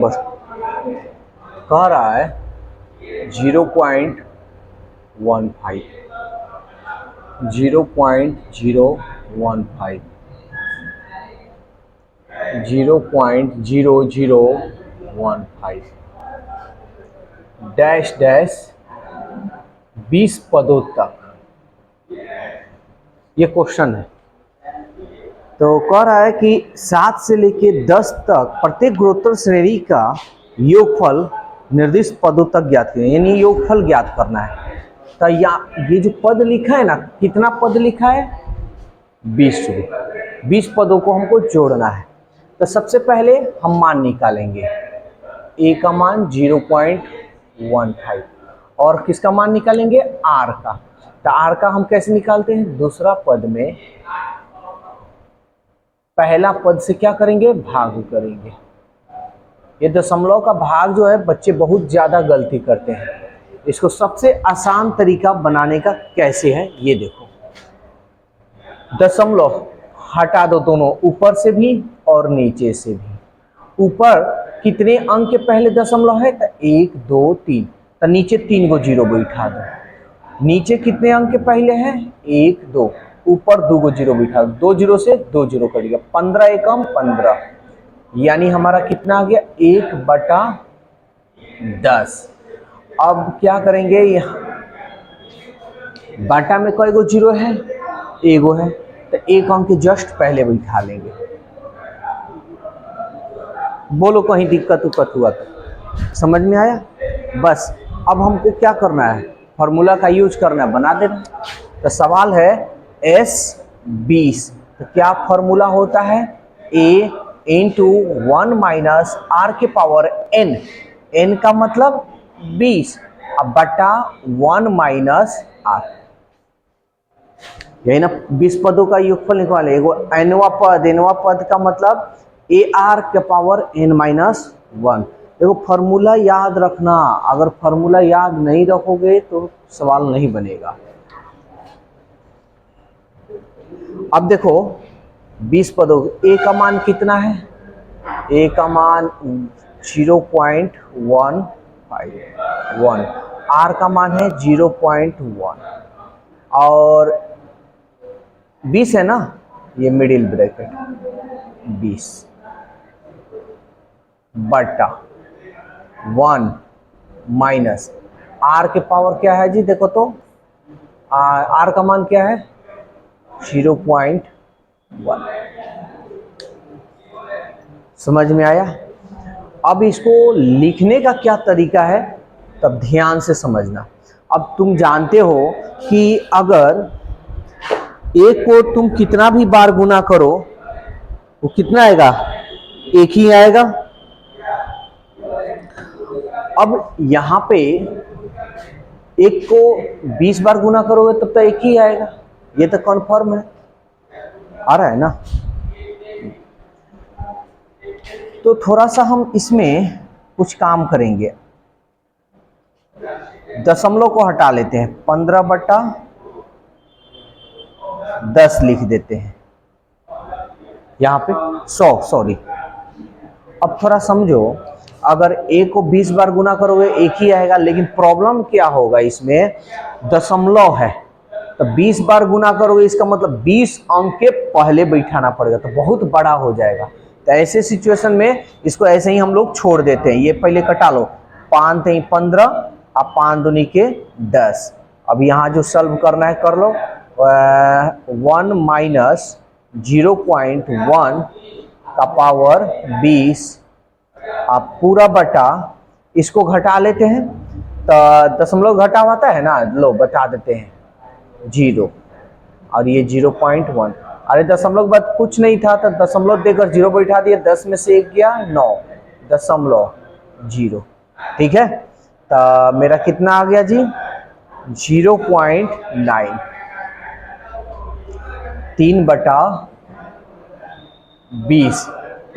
बस कह रहा है 0.15 0.015 0.0015 डैश डैश 20 पदों तक, ये क्वेश्चन है। तो कह रहा है कि 7 से लेके 10 तक प्रत्येक गुणोत्तर श्रेणी का योगफल निर्दिष्ट पदों तक ज्ञात करें, यानी योगफल ज्ञात करना है। तो ये जो पद लिखा है ना, कितना पद लिखा है? 20 पदों को हमको जोड़ना है। तो सबसे पहले हम मान निकालेंगे। ए का मान 0.15 और किसका मान निकालेंगे? आर का। तो आर का हम कैसे निकालते हैं? दूसरा पद में पहला पद से क्या करेंगे? भाग करेंगे। ये दशमलव का भाग जो है बच्चे बहुत ज्यादा गलती करते हैं। इसको सबसे आसान तरीका बनाने का कैसे है ये देखो। दशमलव हटा दो दोनों, ऊपर से भी और नीचे से भी। ऊपर कितने अंक के पहले दशमलव है? तो 1 2 3। तो नीचे 3 को जीरो बैठा दो। नीचे कितने अंक के पहले हैं? 1 2। ऊपर 2 को जीरो बैठा दो। 2 जीरो से 2 जीरो कट गया। 15 एकम 15, यानी हमारा कितना आ गया? 1/10। अब क्या करेंगे? यहाँ बाटा में कई गो जीरो है? एगो है। तो एक अंक के जस्ट पहले बैठा लेंगे। बोलो कहीं दिक्कत उक्कत हुआ तो? समझ में आया? बस अब हमको क्या करना है? फॉर्मूला का यूज करना है, बना देना। तो सवाल है S20। तो क्या फॉर्मूला होता है? A इंटू 1 माइनस आर के पावर n। n का मतलब 20, अब बटा 1 माइनस आर। यही ना 20 पदों का योगफल निकाले। एगो एनवा पद का मतलब ए आर के पावर n माइनस 1। देखो फॉर्मूला याद रखना, अगर फॉर्मूला याद नहीं रखोगे तो सवाल नहीं बनेगा। अब देखो 20 पदों, ए का मान कितना है? ए का मान 0.151, आर का मान है 0.1 और 20 है ना, ये मिडिल ब्रैकेट 20 बटा 1 माइनस आर के पावर क्या है जी? देखो तो आर का मान क्या है? 0.1। समझ में आया? अब इसको लिखने का क्या तरीका है तब ध्यान से समझना। अब तुम जानते हो कि अगर एक को तुम कितना भी बार गुना करो वो कितना आएगा? एक ही आएगा। अब यहां पे एक को 20 बार गुना करोगे तब तो एक ही आएगा, ये तो कन्फर्म है। आ रहा है ना? तो थोड़ा सा हम इसमें कुछ काम करेंगे। दशमलव को हटा लेते हैं, 15/10 लिख देते हैं यहाँ पे 100, सॉरी। अब थोड़ा समझो, अगर a को 20 बार गुना करोगे एक ही आएगा, लेकिन प्रॉब्लम क्या होगा इसमें? दशमलव है तो 20 बार गुना करोगे, इसका मतलब 20 अंक के पहले बैठाना पड़ेगा, तो बहुत बड़ा हो जाएगा। तो ऐसे सिचुएशन में इसको ऐसे ही हम लोग छोड़ देते हैं। ये पहले कटा लो, 5 3 15 और 5 दूनी के 10। अब यहाँ जो सॉल्व करना है कर लो। 1 माइनस 0.1 का पावर 20 आप पूरा बटा, इसको घटा लेते हैं तो दशमलव घटा होता है ना, लो बता देते हैं 0 और ये 0.1। अरे दशमलव के बाद कुछ नहीं था तो दशमलव देकर 0 बैठा दिया, 10 में से 1 गया 9.0। ठीक है, तो मेरा कितना आ गया जी? 0.9। 3/20।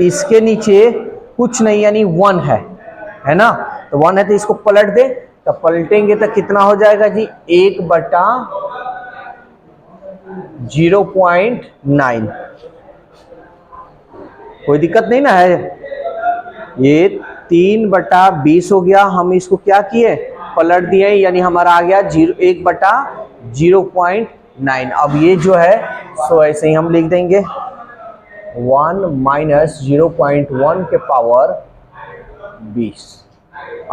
इसके नीचे कुछ नहीं यानी 1 है ना? तो 1 है तो इसको पलट दे, तो पलटेंगे तो कितना हो जाएगा जी? 1/0.9। कोई दिक्कत नहीं ना है? ये 3/20 हो गया। हम इसको क्या किए, पलट दिए, यानी हमारा आ गया 1/0.9। अब ये जो है सो ऐसे ही हम लिख देंगे 1 माइनस 0.1 के पावर 20।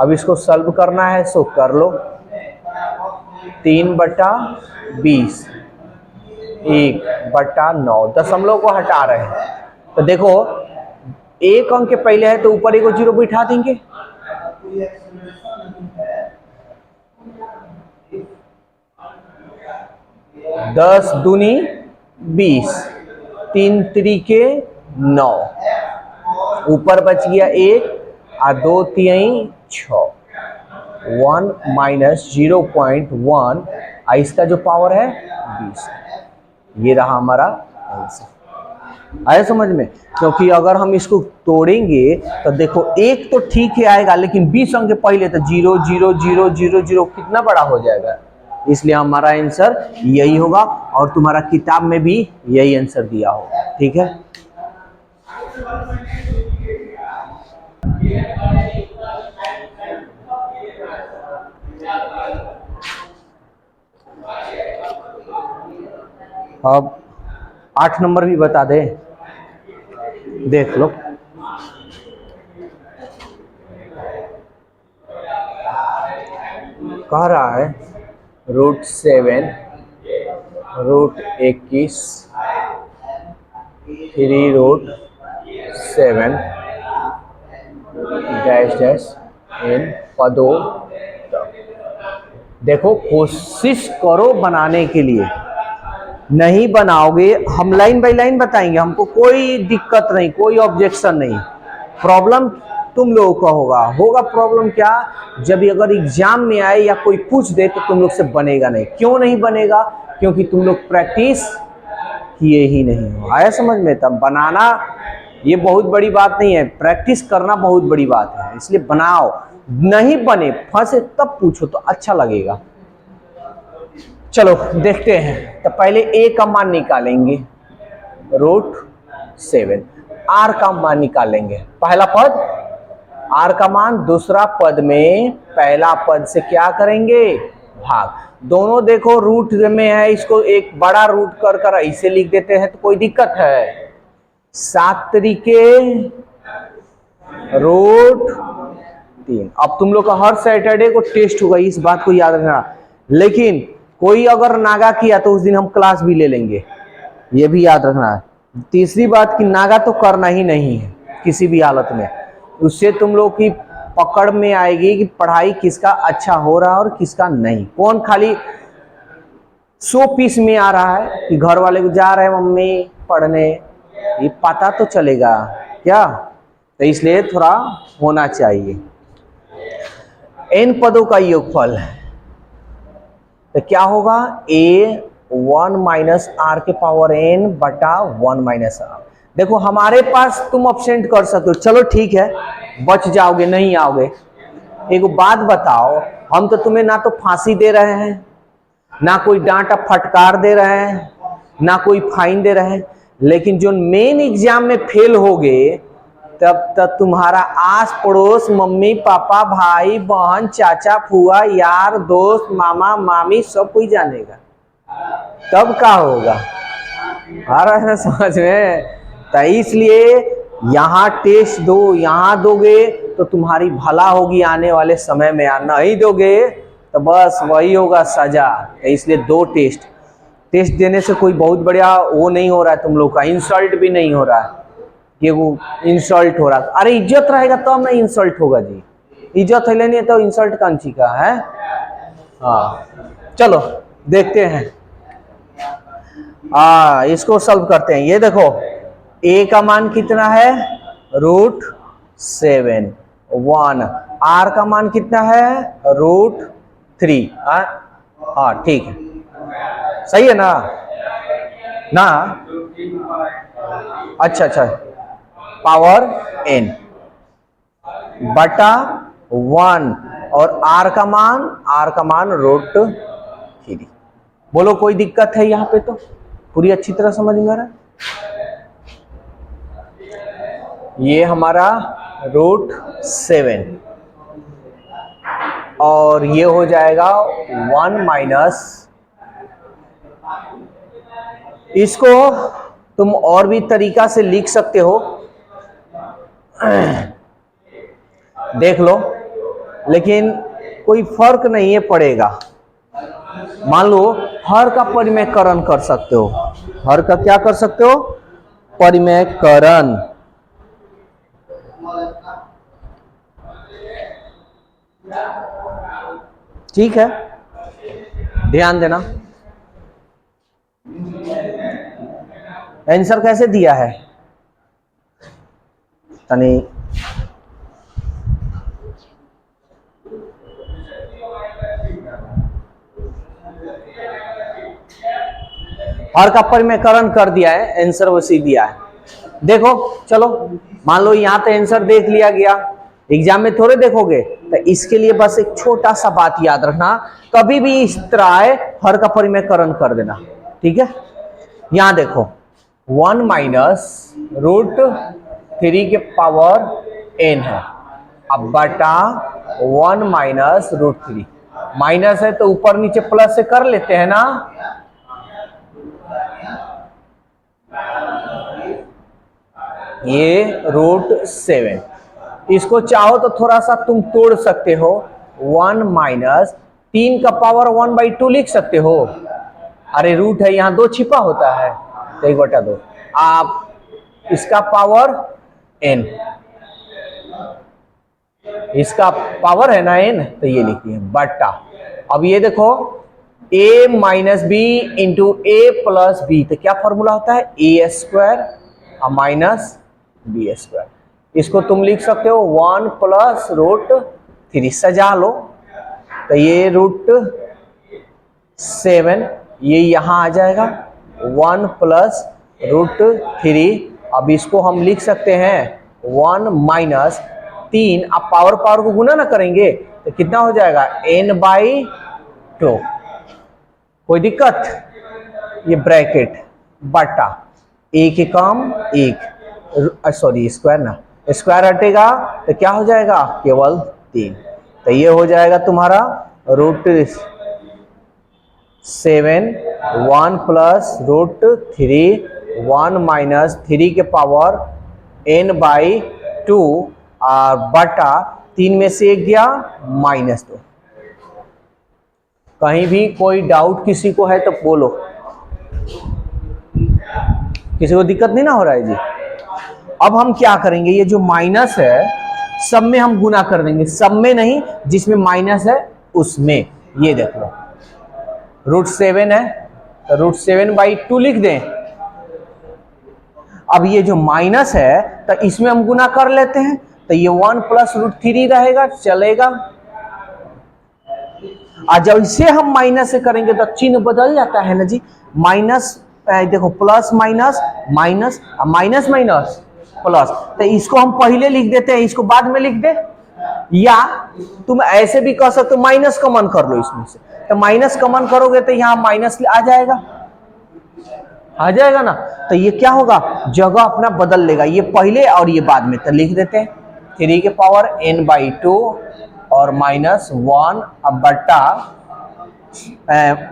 अब इसको सॉल्व करना है सो कर लो। 3/20 1/9, दशमलव को हटा रहे हैं तो देखो एक अंक के पहले है तो ऊपर एक जीरो बिठा देंगे। दस दूनी 20, 3 त्रिके 9, ऊपर बच गया 1 और 2 3 6। 1 माइनस 0.1 इसका जो पावर है 20। ये रहा हमारा आंसर। आया समझ में? क्योंकि अगर हम इसको तोड़ेंगे तो देखो एक तो ठीक ही आएगा, लेकिन 20 अंक के पहले तो 0 0 0 0 0 कितना बड़ा हो जाएगा। इसलिए हमारा आंसर यही होगा और तुम्हारा किताब में भी यही आंसर दिया होगा। ठीक है, अब 8 नंबर भी बता दे, देख लो। कह रहा है √7 √21 3√7 डैश डैश इन पदों तक। देखो कोशिश करो बनाने के लिए, नहीं बनाओगे हम लाइन बाय लाइन बताएंगे, हमको कोई दिक्कत नहीं, कोई ऑब्जेक्शन नहीं। प्रॉब्लम तुम लोगों का होगा प्रॉब्लम क्या, जब अगर एग्जाम में आए या कोई पूछ दे तो तुम लोग से बनेगा नहीं। क्यों नहीं बनेगा? क्योंकि तुम लोग प्रैक्टिस किए ही नहीं हो। आया समझ में? तब बनाना ये बहुत बड़ी बात नहीं है, प्रैक्टिस करना बहुत बड़ी बात है। इसलिए बनाओ, नहीं बने फंसे तब पूछो तो अच्छा लगेगा। चलो देखते हैं। तो पहले ए का मान निकालेंगे √7, आर का मान निकालेंगे। पहला पद आर का मान, दूसरा पद में पहला पद से क्या करेंगे, भाग। दोनों देखो रूट में है, इसको एक बड़ा रूट कर कर ऐसे लिख देते हैं तो कोई दिक्कत है। 7 तरीके √3। अब तुम लोग का हर सैटरडे को टेस्ट होगा, इस बात को याद रखना। लेकिन कोई अगर नागा किया तो उस दिन हम क्लास भी ले लेंगे, ये भी याद रखना है। तीसरी बात कि नागा तो करना ही नहीं है किसी भी हालत में, उससे तुम लोग की पकड़ में आएगी कि पढ़ाई किसका अच्छा हो रहा है और किसका नहीं। कौन खाली 100 पीस में आ रहा है कि घर वाले को जा रहे हैं मम्मी पढ़ने, ये पता तो चलेगा क्या। तो इसलिए थोड़ा होना चाहिए। n पदों का योगफल तो क्या होगा, a1 माइनस r के पावर n बटा 1 माइनस r। देखो हमारे पास तुम अब्सेंट कर सकते हो, चलो ठीक है बच जाओगे, नहीं आओगे। एक बात बताओ, हम तो तुम्हें ना तो फांसी दे रहे हैं, ना कोई डांट फटकार दे रहे हैं, ना कोई फाइन दे रहे हैं, लेकिन जो मेन एग्जाम में फेल होगे तब तक तुम्हारा आस पड़ोस मम्मी पापा भाई बहन चाचा फुआ यार दोस्त मामा मामी सब कोई जानेगा। तब क्या होगा, आ रहा है समझ में? तो इसलिए यहाँ टेस्ट दो, यहाँ दोगे तो तुम्हारी भला होगी आने वाले समय में, नहीं दोगे तो बस वही होगा सजा। इसलिए 2 टेस्ट देने से कोई बहुत बढ़िया वो नहीं हो रहा है, तुम लोग का इंसल्ट भी नहीं हो रहा है कि वो इंसल्ट हो रहा है। अरे इज्जत रहेगा तब तो ना इंसल्ट होगा जी, इज्जत है नहीं तो इंसल्ट कांची का है। हाँ चलो देखते हैं, इसको सॉल्व करते हैं। ये देखो a का मान कितना है √7 1, r का मान कितना है √3। हाँ ठीक है, सही है ना ना। अच्छा पावर n बटा 1 और r का मान √3। बोलो कोई दिक्कत है यहाँ पे? तो पूरी अच्छी तरह समझ में आ रहा है। ये हमारा √7 और ये हो जाएगा 1 माइनस, इसको तुम और भी तरीका से लिख सकते हो, देख लो, लेकिन कोई फर्क नहीं है पड़ेगा। मान लो हर का परिमेयकरण कर सकते हो, हर का क्या कर सकते हो, परिमेयकरण। ठीक है, ध्यान देना। आंसर कैसे दिया है तनी, हर का परिमेयकरण कर दिया है, आंसर वैसे दिया है। देखो चलो, मान लो यहां तो आंसर देख लिया गया, एग्जाम में थोड़े देखोगे, तो इसके लिए बस एक छोटा सा बात याद रखना, कभी भी इस तरह हर का परिमेयकरण कर देना। ठीक है, यहां देखो 1 माइनस √3 के पावर n है, अब बटा 1 माइनस √3, माइनस है तो ऊपर नीचे प्लस से कर लेते हैं ना, ये √7, इसको चाहो तो थोड़ा सा तुम तोड़ सकते हो, 1 माइनस 3 का पावर 1/2 लिख सकते हो। अरे रूट है यहाँ 2 छिपा होता है तो 1/2, आप इसका पावर n, इसका पावर है ना n, तो ये लिखिए बटा, अब ये देखो a minus B into A plus B, तो क्या फॉर्मूला होता है, a² माइनस b², इसको तुम लिख सकते हो 1 प्लस √3, सजा लो, तो ये √7 ये यहां आ जाएगा 1 प्लस √3, अब इसको हम लिख सकते हैं 1 माइनस 3, अब पावर पावर को गुना ना करेंगे तो कितना हो जाएगा n/2, कोई दिक्कत, ये ब्रैकेट बटा एक के कम एक, सॉरी स्क्वायर ना, स्क्वायर हटेगा तो क्या हो जाएगा, केवल 3, तो ये हो जाएगा तुम्हारा √7 1 प्लस √3 1 माइनस 3 के पावर n/2 और बटा 3 में से 1 गया -2। कहीं भी कोई डाउट किसी को है तो बोलो, किसी को दिक्कत नहीं ना हो रहा है जी। अब हम क्या करेंगे, ये जो माइनस है सब में हम गुना कर देंगे, सब में नहीं, जिसमें माइनस है उसमें, ये देख लो √7 है तो √7/2 लिख दें, अब ये जो माइनस है तो इसमें हम गुना कर लेते हैं, तो ये 1 प्लस √3 रहेगा, चलेगा, और जब इसे हम माइनस से करेंगे तो चिन्ह बदल जाता है ना जी, माइनस, देखो plus minus minus minus minus plus, तो इसको हम पहले लिख देते हैं, इसको बाद में लिख दे, या तुम ऐसे भी कह सकते हो माइनस कॉमन कर लो इसमें से, तो माइनस कॉमन करोगे तो यहाँ माइनस आ जाएगा ना, तो ये क्या होगा, जगह अपना बदल लेगा, ये पहले और ये बाद में, तो लिख देते हैं 3 के पावर n/2 और -1 अब बटा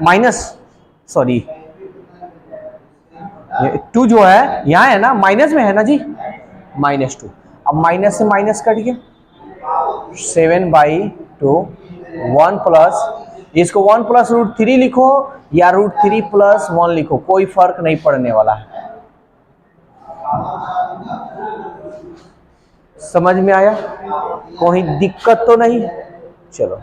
माइनस, सॉरी 2 जो है यहाँ है ना, माइनस में है ना जी, -2, अब माइनस से माइनस कट गया, 7/2 1 प्लस, इसको 1 प्लस √3 लिखो या √3 प्लस 1 लिखो, कोई फर्क नहीं पड़ने वाला है। समझ में आया, कोई दिक्कत तो नहीं, चलो।